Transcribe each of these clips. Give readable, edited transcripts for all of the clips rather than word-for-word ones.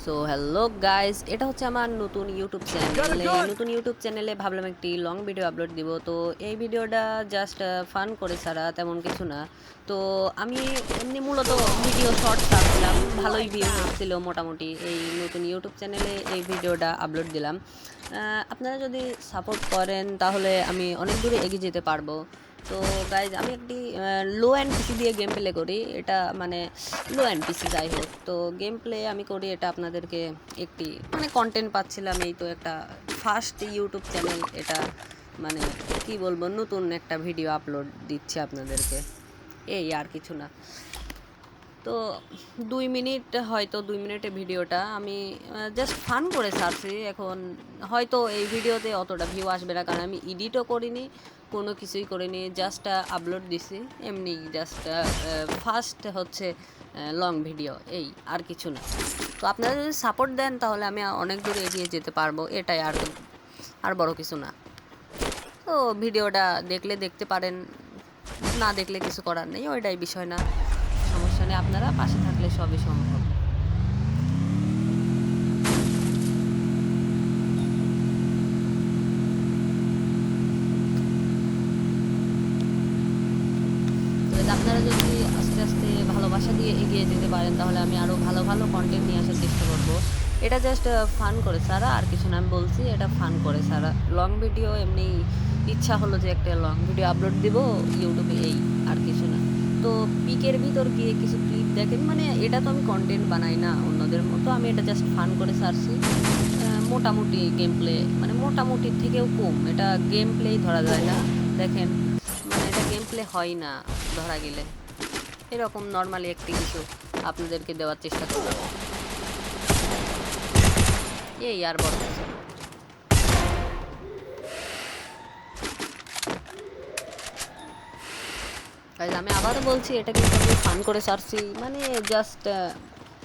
So hello guys, এটা হচ্ছে আমার নতুন ইউটিউব চ্যানেলে ভাবলাম একটি লং ভিডিও আপলোড দিব। তো এই ভিডিওটা জাস্ট ফান করে ছাড়া, তেমন কিছু না। তো আমি এমনি মূলত ভিডিও শর্ট ছাড়ছিলাম, ভালোই ভিউ হচ্ছিল মোটামুটি। এই নতুন ইউটিউব চ্যানেলে এই ভিডিওটা আপলোড দিলাম। আপনারা যদি সাপোর্ট করেন তাহলে আমি অনেক দূরে এগিয়ে যেতে পারবো। তো গাইজ, আমি একটি লো অ্যান্ড পিসি দিয়ে গেম প্লে করি। এটা মানে লো অ্যান্ড পিসি যাই হোক, তো গেম প্লে আমি করি। এটা আপনাদেরকে একটি মানে কন্টেন্ট পাচ্ছিলাম, এই তো একটা ফার্স্ট ইউটিউব চ্যানেল এটা। মানে কি বলবো, নতুন একটা ভিডিও আপলোড দিচ্ছি আপনাদেরকে, এই আর কিছু না। তো 2 মিনিট, হয়তো 2 মিনিটের ভিডিওটা আমি জাস্ট ফান করে ছাড়ছি। এখন হয়তো এই ভিডিওতে অতটা ভিউ আসবে না, কারণ আমি এডিটও করিনি, কোনো কিছুই করিনি, জাস্ট আপলোড দিছি এমনি। জাস্ট ফার্স্ট হচ্ছে লং ভিডিও, এই আর কিছু না। তো আপনারা যদি সাপোর্ট দেন তাহলে আমি অনেক দূর এগিয়ে যেতে পারবো, এটাই আর বড় কিছু না। তো ভিডিওটা দেখলে দেখতে পারেন, না দেখলে কিছু করার নেই, ওইটাই বিষয় না, সমস্যা নেই। আপনারা পাশে থাকলে সবই সম্ভব। তো আপনারা যদি আস্তে আস্তে ভালোবাসা দিয়ে এগিয়ে যেতে পারেন তাহলে আমি আরও ভালো ভালো কন্টেন্ট নিয়ে আসার চেষ্টা করব। এটা জাস্ট ফান করে সারা, আর কিছু না। আমি বলছি এটা ফান করে সারা, লং ভিডিও এমনি ইচ্ছা হলো যে একটা লং ভিডিও আপলোড দিব ইউটিউবে, এই আর কিছু না। তো পিকের ভিতর গিয়ে কিছু ক্লিপ দেখেন, মানে এটা তো আমি কন্টেন্ট বানাই না অন্যদের মতো, আমি এটা জাস্ট ফান করে সারছি। মোটামুটি গেম প্লে, মানে মোটামুটির থেকেও কম, এটা গেম প্লেই ধরা যায় না। দেখেন, মানে এটা গেম প্লে হয় না ধরা গেলে। এরকম নর্মালি একটি কিছু আপনাদেরকে দেওয়ার চেষ্টা করব, এই আর বড় কিছু না। Guys, আমি আবারও বলছি, এটা কিন্তু আমি ফান করে সারছি, মানে জাস্ট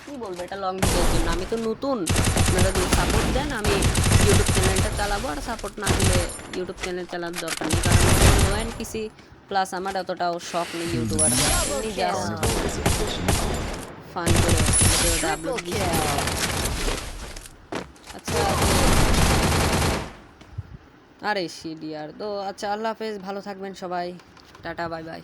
কি বলবো, এটা লং ভিডিওর জন্য। আমি তো নতুন, আপনারা যদি সাপোর্ট দেন আমি ইউটিউব চ্যানেলটা চালাবো, আর সাপোর্ট না দিলে ইউটিউব চ্যানেল চালানোর দরকার নেই, কারণ আমি নো অ্যান্ড পিসি, প্লাস আমার এতটাও শখ নেই ইউটিউবার। এমনি জাস্ট ফান করে ভিডিওটা আপলোড দিচ্ছি। আচ্ছা, আরে শিডিয়ার তো, আচ্ছা আল্লাহ হাফেজ, ভালো থাকবেন সবাই, টাটা বাই বাই।